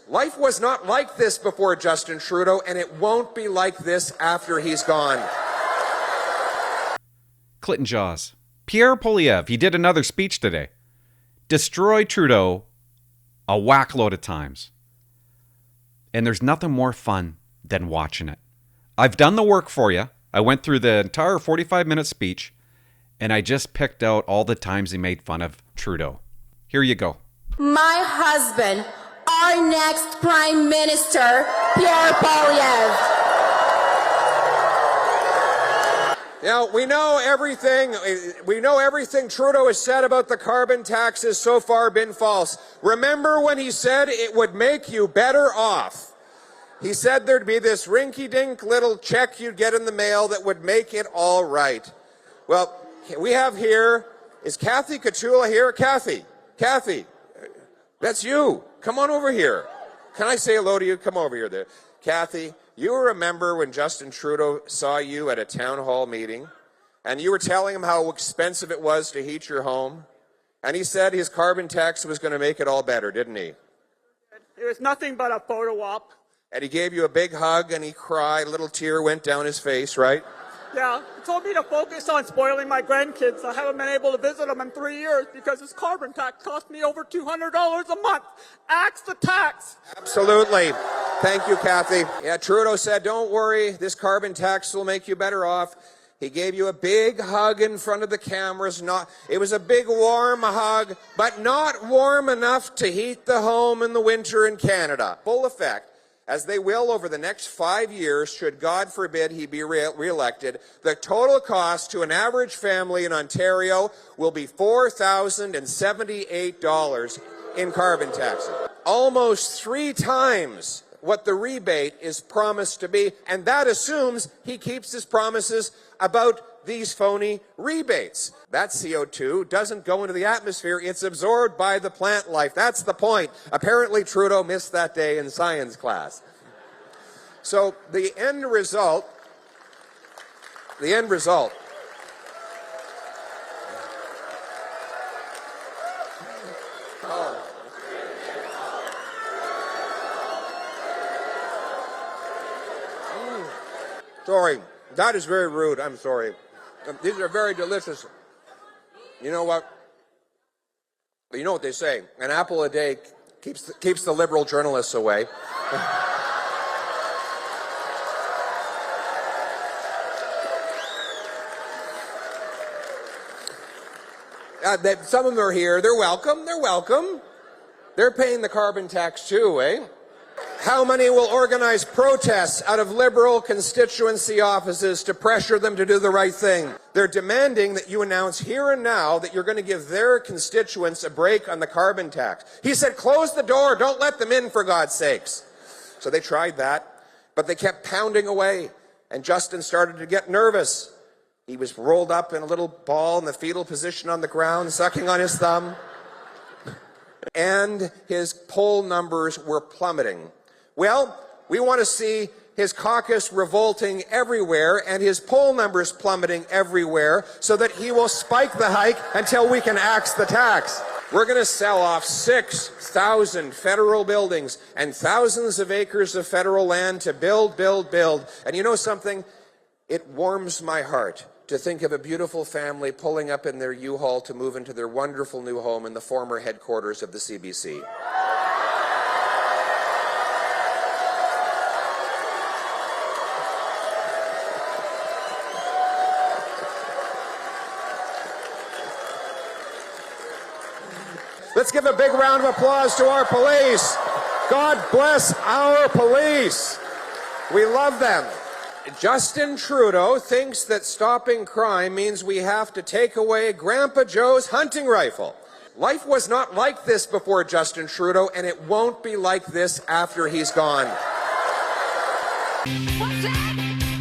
Life was not like this before Justin Trudeau, and it won't be like this after he's gone. Clinton Jaws. Pierre Poilievre, he did another speech today. Destroy Trudeau a whackload of times. And there's nothing more fun than watching it. I've done the work for you. I went through the entire 45-minute speech, and I just picked out all the times he made fun of Trudeau. Here you go. My husband, our next Prime Minister, Pierre Poilievre. Now, we know everything Trudeau has said about the carbon tax has so far been false. Remember when he said it would make you better off? He said there'd be this rinky-dink little check you'd get in the mail that would make it all right. Well, we have here, is Kathy Katula here? Kathy, that's you. Come on over here. Can I say hello to you? Come over here there. Kathy, you remember when Justin Trudeau saw you at a town hall meeting and you were telling him how expensive it was to heat your home? And he said his carbon tax was going to make it all better, didn't he? It was nothing but a photo op. And he gave you a big hug and he cried, a little tear went down his face, right? Yeah, he told me to focus on spoiling my grandkids. I haven't been able to visit them in 3 years because his carbon tax cost me over $200 a month. Axe the tax. Absolutely. Thank you, Kathy. Yeah, Trudeau said, don't worry, this carbon tax will make you better off. He gave you a big hug in front of the cameras. It was a big warm hug, but not warm enough to heat the home in the winter in Canada. Full effect, as they will over the next 5 years, should God forbid he be re-elected, the total cost to an average family in Ontario will be $4,078 in carbon taxes. Almost 3 times what the rebate is promised to be, and that assumes he keeps his promises about these phony rebates. That CO2 doesn't go into the atmosphere, it's absorbed by the plant life. That's the point. Apparently Trudeau missed that day in science class. So the end result. Sorry, that is very rude. I'm sorry. These are very delicious. You know what? You know what they say. An apple a day keeps the liberal journalists away. Some of them are here. They're welcome. They're paying the carbon tax too, eh? How many will organize protests out of Liberal constituency offices to pressure them to do the right thing? They're demanding that you announce here and now that you're going to give their constituents a break on the carbon tax. He said, close the door, don't let them in, for God's sakes. So they tried that, but they kept pounding away, and Justin started to get nervous. He was rolled up in a little ball in the fetal position on the ground, sucking on his thumb, and his poll numbers were plummeting. Well, we want to see his caucus revolting everywhere and his poll numbers plummeting everywhere so that he will spike the hike until we can axe the tax. We're going to sell off 6,000 federal buildings and thousands of acres of federal land to build. And you know something? It warms my heart to think of a beautiful family pulling up in their U-Haul to move into their wonderful new home in the former headquarters of the CBC. Let's give a big round of applause to our police. God bless our police. We love them. Justin Trudeau thinks that stopping crime means we have to take away Grandpa Joe's hunting rifle. Life was not like this before Justin Trudeau, and it won't be like this after he's gone. What's that?